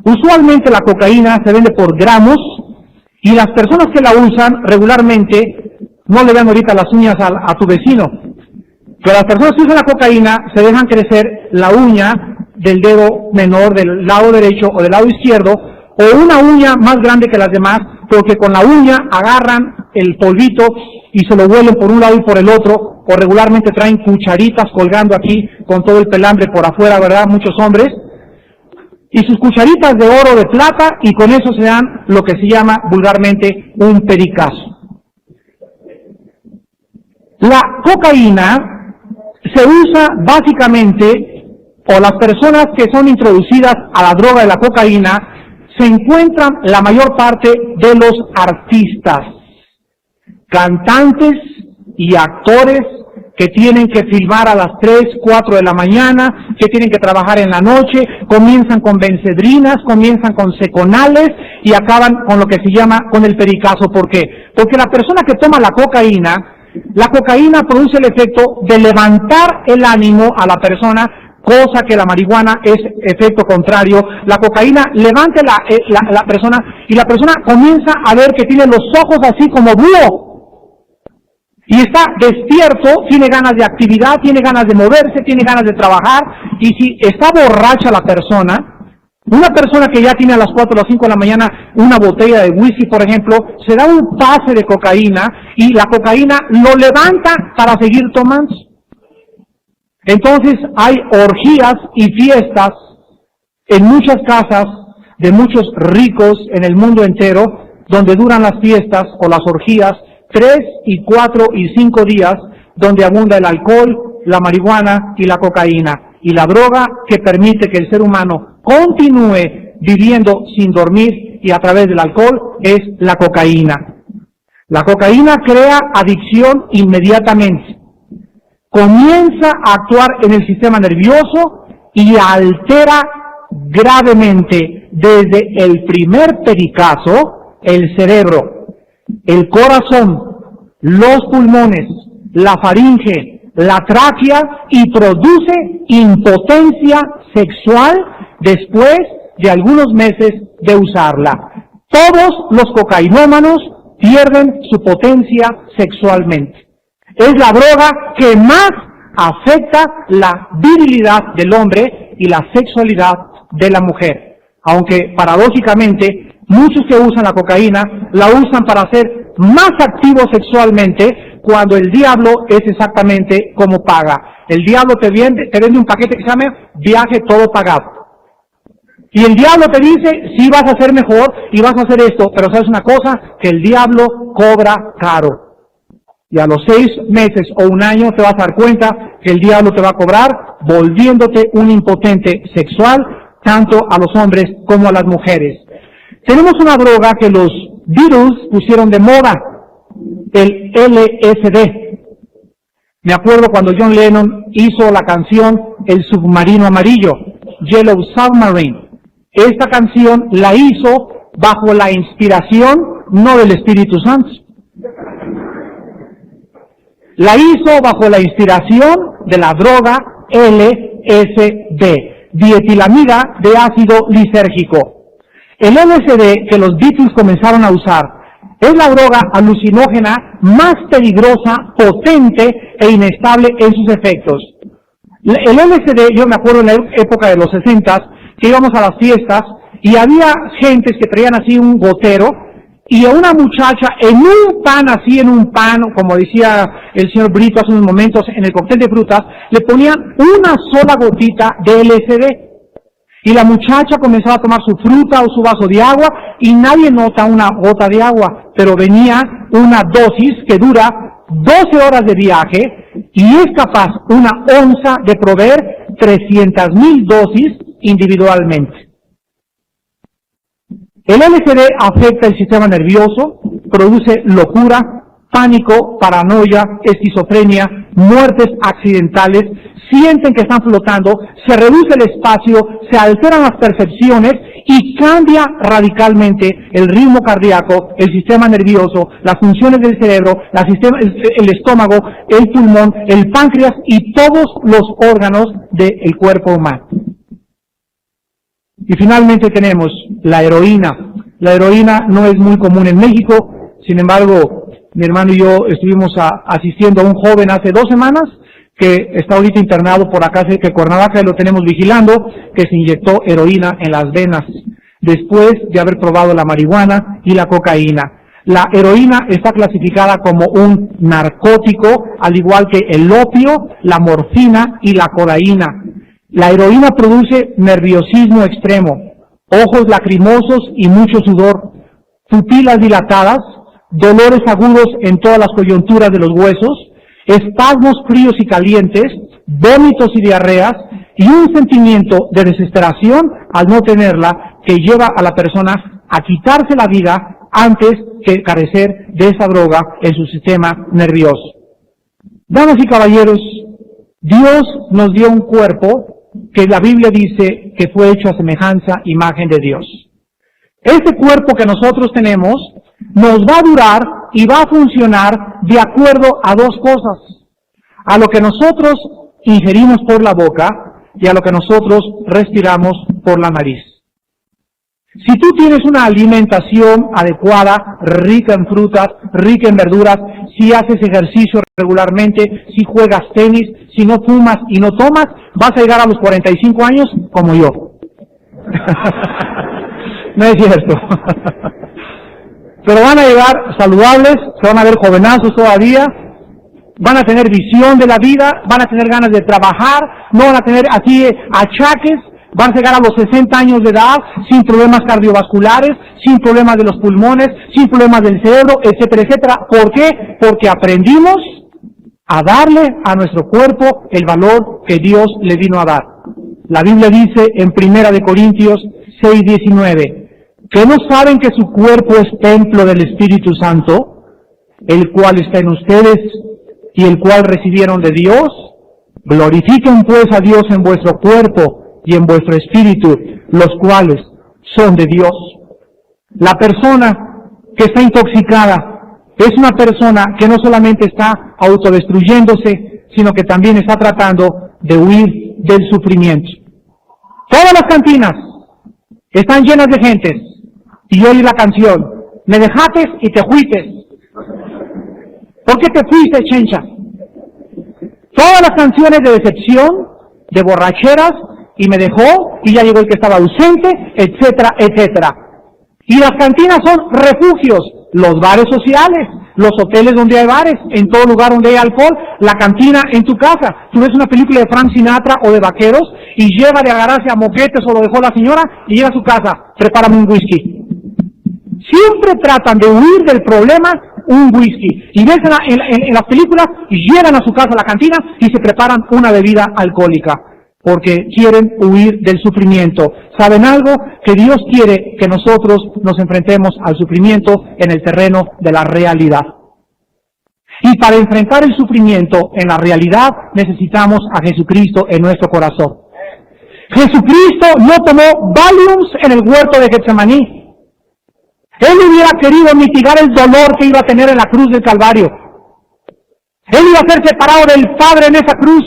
S1: Usualmente la cocaína se vende por gramos y las personas que la usan regularmente, no le dan ahorita las uñas a tu vecino, pero las personas que usan la cocaína se dejan crecer la uña del dedo menor del lado derecho o del lado izquierdo, o una uña más grande que las demás, porque con la uña agarran el polvito y se lo huelen por un lado y por el otro, o regularmente traen cucharitas colgando aquí con todo el pelambre por afuera, ¿verdad? Muchos hombres, y sus cucharitas de oro o de plata, y con eso se dan lo que se llama vulgarmente un pericazo. La cocaína se usa básicamente, o las personas que son introducidas a la droga de la cocaína, se encuentran la mayor parte de los artistas, cantantes y actores que tienen que filmar a las 3, 4 de la mañana, que tienen que trabajar en la noche, comienzan con bencedrinas, comienzan con seconales y acaban con lo que se llama con el pericazo. ¿Por qué? Porque la persona que toma la cocaína produce el efecto de levantar el ánimo a la persona, cosa que la marihuana es efecto contrario. La cocaína levanta la persona y la persona comienza a ver que tiene los ojos así como búho. Y está despierto, tiene ganas de actividad, tiene ganas de moverse, tiene ganas de trabajar. Y si está borracha la persona, una persona que ya tiene a las 4 o las 5 de la mañana una botella de whisky, por ejemplo, se da un pase de cocaína y la cocaína lo levanta para seguir tomando. Entonces hay orgías y fiestas en muchas casas de muchos ricos en el mundo entero, donde duran las fiestas o las orgías 3 y 4 y 5 días, donde abunda el alcohol, la marihuana y la cocaína. Y la droga que permite que el ser humano continúe viviendo sin dormir y a través del alcohol es la cocaína. La cocaína crea adicción inmediatamente. Comienza a actuar en el sistema nervioso y altera gravemente desde el primer pericazo el cerebro, el corazón, los pulmones, la faringe, la tráquea, y produce impotencia sexual después de algunos meses de usarla. Todos los cocainómanos pierden su potencia sexualmente. Es la droga que más afecta la virilidad del hombre y la sexualidad de la mujer. Aunque paradójicamente muchos que usan la cocaína la usan para ser más activos sexualmente, cuando el diablo es exactamente como paga. El diablo te vende un paquete que se llama viaje todo pagado. Y el diablo te dice, sí vas a ser mejor y vas a hacer esto, pero sabes una cosa, que el diablo cobra caro. Y a los 6 meses o un año te vas a dar cuenta que el diablo te va a cobrar volviéndote un impotente sexual, tanto a los hombres como a las mujeres. Tenemos una droga que los Beatles pusieron de moda, el LSD. Me acuerdo cuando John Lennon hizo la canción El Submarino Amarillo, Yellow Submarine. Esta canción la hizo bajo la inspiración no del Espíritu Santo. La hizo bajo la inspiración de la droga LSD, dietilamida de ácido lisérgico. El LSD que los Beatles comenzaron a usar es la droga alucinógena más peligrosa, potente e inestable en sus efectos. El LSD, yo me acuerdo en la época de los 60s, que íbamos a las fiestas y había gentes que traían así un gotero y a una muchacha en un pan, como decía el señor Brito hace unos momentos en el cóctel de frutas, le ponían una sola gotita de LSD. Y la muchacha comenzaba a tomar su fruta o su vaso de agua y nadie nota una gota de agua, pero venía una dosis que dura 12 horas de viaje y es capaz una onza de proveer 300,000 dosis individualmente. El LSD afecta el sistema nervioso, produce locura, pánico, paranoia, esquizofrenia, muertes accidentales, sienten que están flotando, se reduce el espacio, se alteran las percepciones y cambia radicalmente el ritmo cardíaco, el sistema nervioso, las funciones del cerebro, el estómago, el pulmón, el páncreas y todos los órganos del cuerpo humano. Y finalmente tenemos la heroína. La heroína no es muy común en México, sin embargo, mi hermano y yo estuvimos asistiendo a un joven hace 2 semanas que está ahorita internado por acá cerca de Cuernavaca y lo tenemos vigilando, que se inyectó heroína en las venas después de haber probado la marihuana y la cocaína. La heroína está clasificada como un narcótico, al igual que el opio, la morfina y la codeína. La heroína produce nerviosismo extremo, ojos lacrimosos y mucho sudor, pupilas dilatadas, dolores agudos en todas las coyunturas de los huesos, espasmos fríos y calientes, vómitos y diarreas, y un sentimiento de desesperación al no tenerla que lleva a la persona a quitarse la vida antes que carecer de esa droga en su sistema nervioso. Damas y caballeros, Dios nos dio un cuerpo que la Biblia dice que fue hecho a semejanza, imagen de Dios. Este cuerpo que nosotros tenemos nos va a durar y va a funcionar de acuerdo a 2 cosas: a lo que nosotros ingerimos por la boca y a lo que nosotros respiramos por la nariz. Si tú tienes una alimentación adecuada, rica en frutas, rica en verduras, si haces ejercicio regularmente, si juegas tenis, si no fumas y no tomas, vas a llegar a los 45 años como yo. No es cierto. Pero van a llegar saludables, se van a ver jovenazos todavía, van a tener visión de la vida, van a tener ganas de trabajar, no van a tener así achaques, van a llegar a los 60 años de edad sin problemas cardiovasculares, sin problemas de los pulmones, sin problemas del cerebro, etcétera, etcétera. ¿Por qué? Porque aprendimos a darle a nuestro cuerpo el valor que Dios le vino a dar. La Biblia dice en 1 Corintios 6:19, ¿que no saben que su cuerpo es templo del Espíritu Santo, el cual está en ustedes y el cual recibieron de Dios? Glorifiquen pues a Dios en vuestro cuerpo y en vuestro espíritu, los cuales son de Dios. La persona que está intoxicada es una persona que no solamente está autodestruyéndose, sino que también está tratando de huir del sufrimiento. Todas las cantinas están llenas de gentes, y yo oí la canción, me dejates y te fuites. ¿Por qué te fuiste, chencha? Todas las canciones de decepción, de borracheras, y me dejó, y ya llegó el que estaba ausente, etcétera, etcétera. Y las cantinas son refugios, los bares sociales, los hoteles donde hay bares, en todo lugar donde hay alcohol, la cantina en tu casa. Tú ves una película de Frank Sinatra o de vaqueros, y lleva de agarrarse a moquetes o lo dejó la señora, y llega a su casa, prepárame un whisky. Siempre tratan de huir del problema un whisky. Y ves en las películas, y llegan a su casa a la cantina, y se preparan una bebida alcohólica. porque quieren huir del sufrimiento. ¿Saben algo? Que Dios quiere que nosotros nos enfrentemos al sufrimiento en el terreno de la realidad. Y para enfrentar el sufrimiento en la realidad necesitamos a Jesucristo en nuestro corazón. Jesucristo no tomó Valiums en el huerto de Getsemaní. Él hubiera querido mitigar el dolor que iba a tener en la cruz del Calvario. Él iba a ser separado del Padre en esa cruz.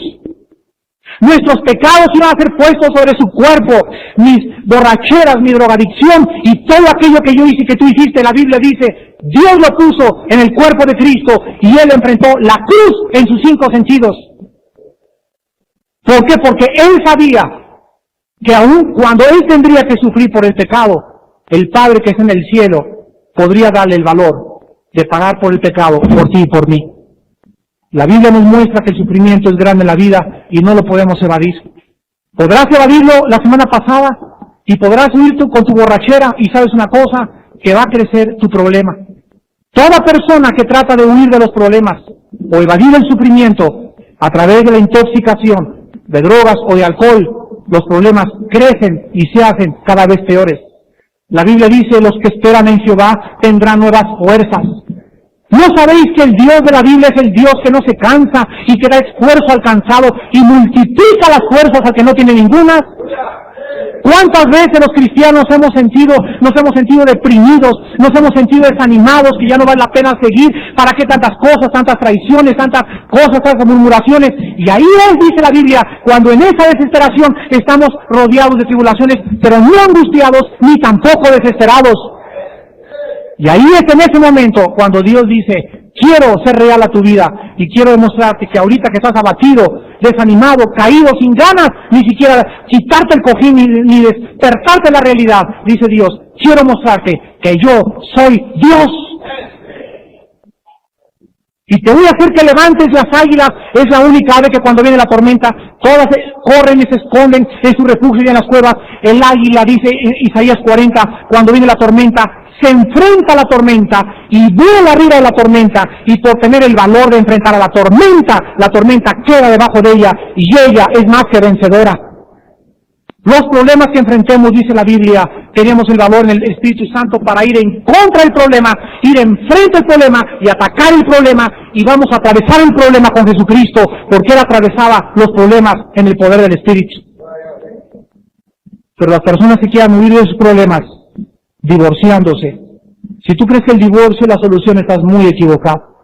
S1: Nuestros pecados iban a ser puestos sobre su cuerpo, mis borracheras, mi drogadicción y todo aquello que yo hice y que tú hiciste. La Biblia dice, Dios lo puso en el cuerpo de Cristo y Él enfrentó la cruz en sus 5 sentidos. ¿Por qué? Porque Él sabía que aun cuando Él tendría que sufrir por el pecado, el Padre que está en el cielo podría darle el valor de pagar por el pecado, por ti y por mí. La Biblia nos muestra que el sufrimiento es grande en la vida y no lo podemos evadir. Podrás evadirlo la semana pasada y podrás huir con tu borrachera y sabes una cosa, que va a crecer tu problema. Toda persona que trata de huir de los problemas o evadir el sufrimiento a través de la intoxicación, de drogas o de alcohol, los problemas crecen y se hacen cada vez peores. La Biblia dice, los que esperan en Jehová tendrán nuevas fuerzas. ¿No sabéis que el Dios de la Biblia es el Dios que no se cansa y que da esfuerzo al cansado y multiplica las fuerzas al que no tiene ninguna? ¿Cuántas veces los cristianos nos hemos sentido deprimidos, nos hemos sentido desanimados, que ya no vale la pena seguir? ¿Para qué tantas cosas, tantas traiciones, tantas cosas, tantas murmuraciones? Y ahí es, dice la Biblia, cuando en esa desesperación estamos rodeados de tribulaciones, pero no angustiados ni tampoco desesperados. Y ahí es en ese momento cuando Dios dice, quiero ser real a tu vida y quiero demostrarte que ahorita que estás abatido, desanimado, caído, sin ganas, ni siquiera quitarte el cojín ni despertarte la realidad, dice Dios, quiero mostrarte que yo soy Dios. Y te voy a hacer que levantes las águilas. Es la única ave que cuando viene la tormenta, todas corren y se esconden en su refugio y en las cuevas. El águila, dice Isaías 40, cuando viene la tormenta, se enfrenta a la tormenta y vuela arriba de la tormenta, y por tener el valor de enfrentar a la tormenta queda debajo de ella y ella es más que vencedora. Los problemas que enfrentemos, dice la Biblia, tenemos el valor en el Espíritu Santo para ir en contra del problema, ir enfrente del problema y atacar el problema, y vamos a atravesar el problema con Jesucristo, porque Él atravesaba los problemas en el poder del Espíritu. Pero las personas que quieran huir de sus problemas, divorciándose. Si tú crees que el divorcio es la solución, estás muy equivocado.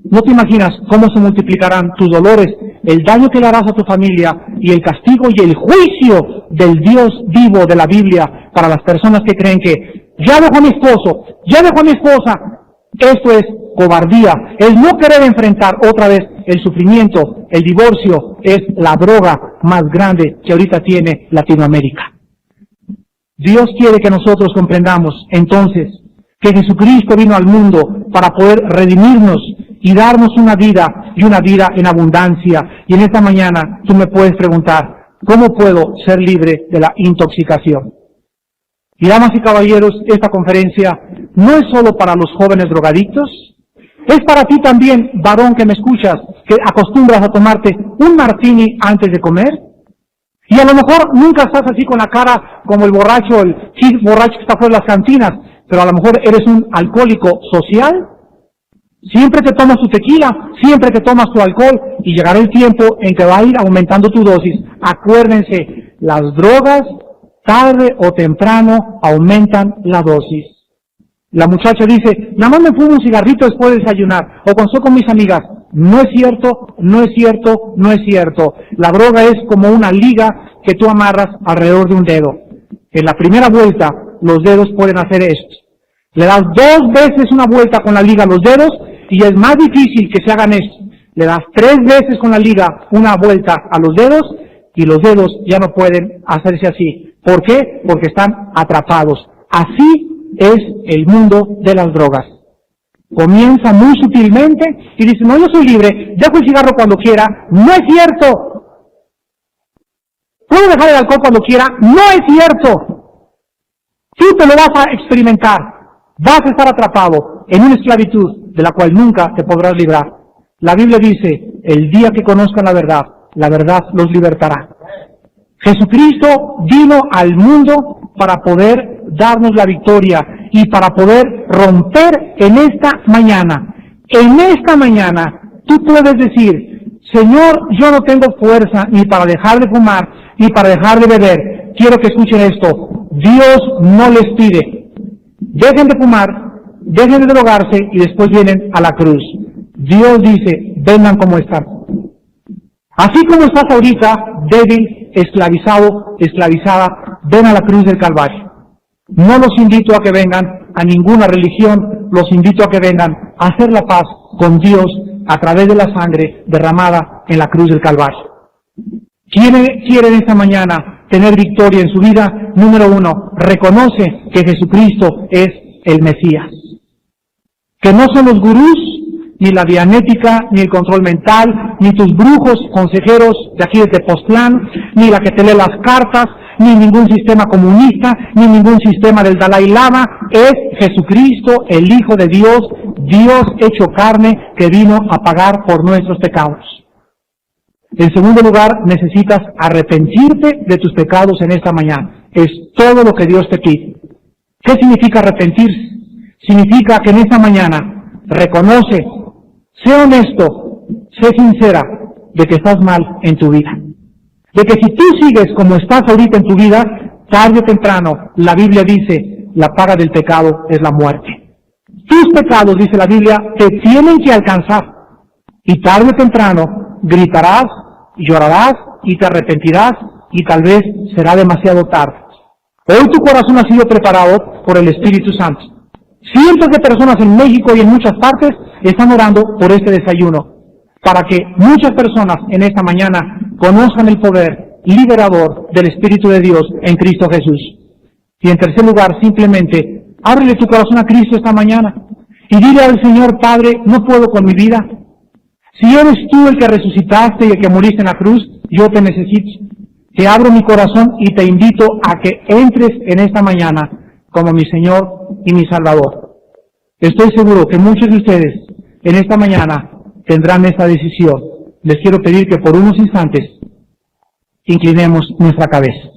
S1: No te imaginas cómo se multiplicarán tus dolores, el daño que le harás a tu familia y el castigo y el juicio del Dios vivo de la Biblia para las personas que creen que ya dejo a mi esposo, ya dejo a mi esposa. Esto es cobardía, es no querer enfrentar otra vez el sufrimiento. El divorcio es la droga más grande que ahorita tiene Latinoamérica. Dios quiere que nosotros comprendamos entonces que Jesucristo vino al mundo para poder redimirnos y darnos una vida, y una vida en abundancia. Y en esta mañana tú me puedes preguntar, ¿cómo puedo ser libre de la intoxicación? Y damas y caballeros, esta conferencia no es solo para los jóvenes drogadictos, es para ti también, varón que me escuchas, que acostumbras a tomarte un martini antes de comer. Y a lo mejor nunca estás así con la cara como el borracho, el borracho que está fuera de las cantinas, pero a lo mejor eres un alcohólico social. Siempre te tomas tu tequila, siempre te tomas tu alcohol, y llegará el tiempo en que va a ir aumentando tu dosis. Acuérdense, las drogas, tarde o temprano, aumentan la dosis. La muchacha dice, nada más me fumo un cigarrito después de desayunar, o cuando estoy con mis amigas. No es cierto, no es cierto, no es cierto. La droga es como una liga que tú amarras alrededor de un dedo. En la primera vuelta, los dedos pueden hacer esto. Le das 2 veces una vuelta con la liga a los dedos, y es más difícil que se hagan esto. Le das 3 veces con la liga una vuelta a los dedos, y los dedos ya no pueden hacerse así. ¿Por qué? Porque están atrapados. Así es el mundo de las drogas. Comienza muy sutilmente y dice, no, yo soy libre, dejo el cigarro cuando quiera. No es cierto. ¿Puedo dejar el alcohol cuando quiera? No es cierto. Tú te lo vas a experimentar. Vas a estar atrapado en una esclavitud de la cual nunca te podrás librar. La Biblia dice, el día que conozcan la verdad los libertará. Jesucristo vino al mundo para poder darnos la victoria y para poder romper en esta mañana. En esta mañana tú puedes decir: Señor, yo no tengo fuerza ni para dejar de fumar, ni para dejar de beber. Quiero que escuchen esto. Dios no les pide: dejen de fumar, dejen de drogarse y después vienen a la cruz. Dios dice: vengan como están. Así como estás ahorita, débil, esclavizado, esclavizada, ven a la cruz del Calvario. No los invito a que vengan a ninguna religión, los invito a que vengan a hacer la paz con Dios a través de la sangre derramada en la cruz del Calvario. ¿Quieren esta mañana tener victoria en su vida? Número 1, reconoce que Jesucristo es el Mesías. Que no son los gurús, ni la dianética, ni el control mental, ni tus brujos consejeros de aquí de Tepoztlán, ni la que te lee las cartas, ni ningún sistema comunista, ni ningún sistema del Dalai Lama. Es Jesucristo, el Hijo de Dios, Dios hecho carne, que vino a pagar por nuestros pecados. En segundo lugar, necesitas arrepentirte de tus pecados en esta mañana. Es todo lo que Dios te pide. ¿Qué significa arrepentirse? Significa que en esta mañana reconoce, sé honesto, sé sincera de que estás mal en tu vida. De que si tú sigues como estás ahorita en tu vida, tarde o temprano, la Biblia dice, la paga del pecado es la muerte. Tus pecados, dice la Biblia, te tienen que alcanzar. Y tarde o temprano, gritarás, llorarás y te arrepentirás y tal vez será demasiado tarde. Hoy tu corazón ha sido preparado por el Espíritu Santo. Cientos de personas en México y en muchas partes están orando por este desayuno, para que muchas personas en esta mañana conozcan el poder liberador del Espíritu de Dios en Cristo Jesús. Y en tercer lugar, simplemente, ábrele tu corazón a Cristo esta mañana y dile al Señor: Padre, no puedo con mi vida. Si eres tú el que resucitaste y el que moriste en la cruz, yo te necesito. Te abro mi corazón y te invito a que entres en esta mañana como mi Señor y mi Salvador. Estoy seguro que muchos de ustedes en esta mañana tendrán esta decisión. Les quiero pedir que por unos instantes inclinemos nuestra cabeza.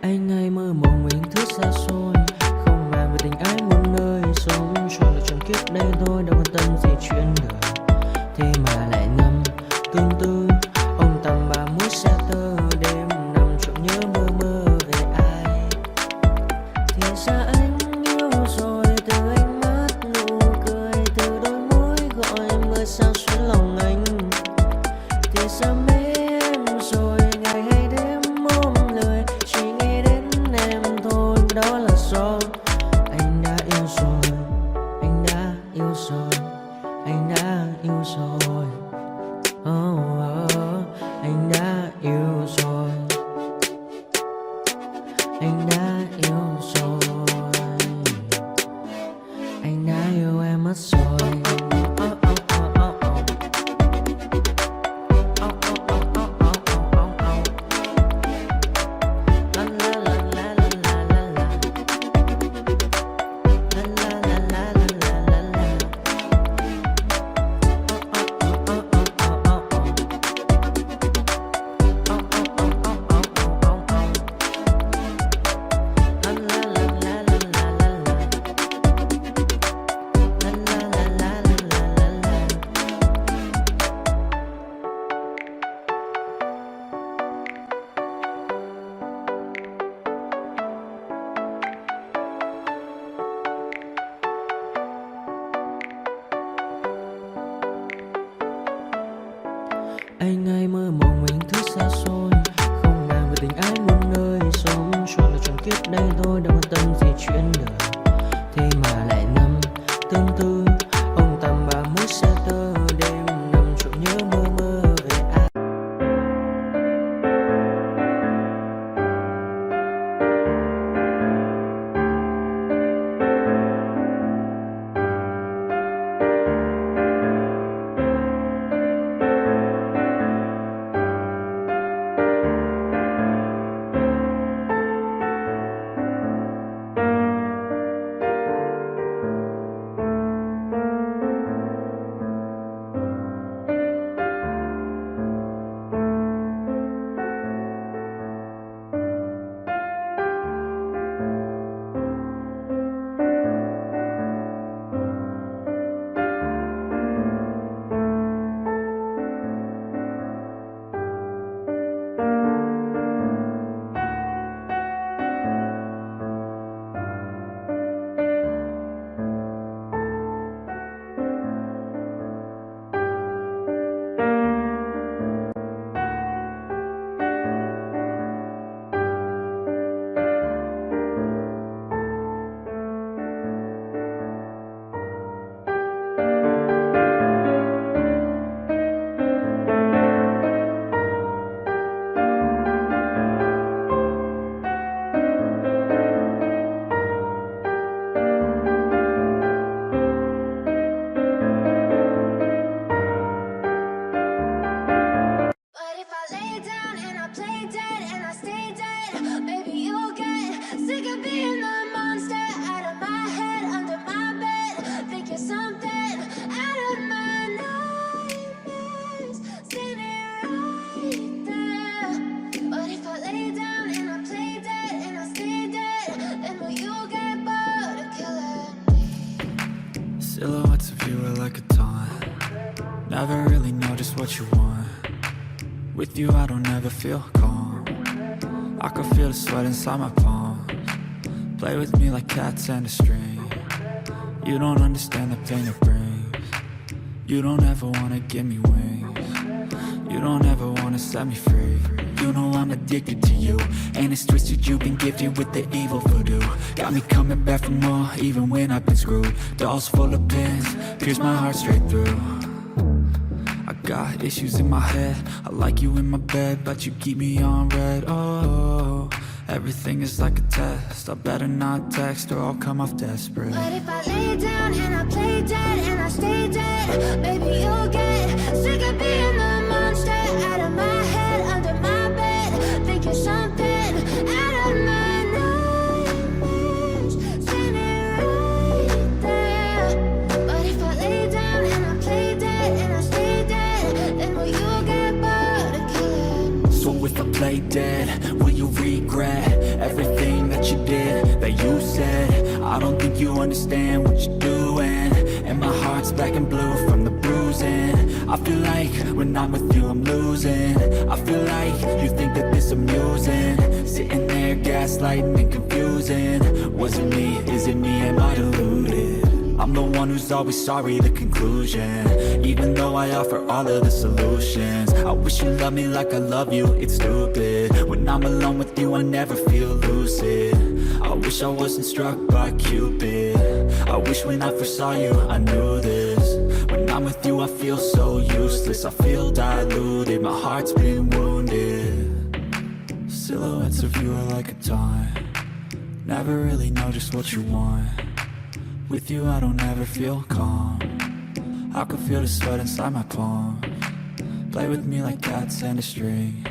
S2: Anh hay mơ mộng mình thức xa xôi, không màng về tình ái muôn nơi, sống cho là trọn kiếp đây thôi, đâu quan tâm gì chuyện đời. Thế mà lại ngâm tương tư ông tầm 31 xe tơ, đêm nằm trộm nhớ mơ mơ về ai. Thì ra anh yêu rồi, từ ánh mắt nụ cười, từ đôi môi gọi mơ. Anh đã yêu em mất rồi. Anh hay mơ mộng mình thứ xa xôi, không màng về tình ái muôn nơi. Sống cho là trọn kiếp đây thôi, đâu quan tâm gì chuyện đời. Thế mà lại nằm tương tư, ông tầm 31 xe tơ. Đêm nằm trộm nhớ mơ mơ về ai.
S3: Silhouettes of you are like a taunt. Never really know just what you want. With you I don't ever feel calm. I can feel the sweat inside my palms. Play with me like cats and a string. You don't understand the pain it brings. You don't ever wanna give me wings. You don't ever wanna set me free. You know I'm addicted to you, and it's twisted, you've been gifted with the evil voodoo. Got me coming back for more, even when I've been screwed. Dolls full of pins, pierce my heart straight through. I got issues in my head, I like you in my bed, but you keep me on red. Oh, everything is like a test, I better not text or I'll come off desperate.
S4: But if I lay down and I play dead and I stay dead, maybe you'll get sick of being the monster out of my head, under my bed. Think you're something out of my nightmares, standing right there. But if I lay down and I play dead and I stay dead, then will you get bored of killing?
S3: So if I play dead, will you regret everything that you did, that you said? I don't think you understand what you're doing, and my heart's black and blue from the bruising. I feel like when I'm with you I'm losing. I feel like you think that this amusing, sitting there gaslighting and confusing. Was it me? Is it me? Am I deluded? I'm the one who's always sorry, the conclusion. Even though I offer all of the solutions, I wish you loved me like I love you, it's stupid. When I'm alone with you I never feel lucid. I wish I wasn't struck by Cupid. I wish when I first saw you I knew this. When I'm with you I feel so useless, I feel diluted, my heart's been wounded. Silhouettes of you are like a taunt. Never really know just what you want. With you I don't ever feel calm. I can feel the sweat inside my palm. Play with me like cats and a string.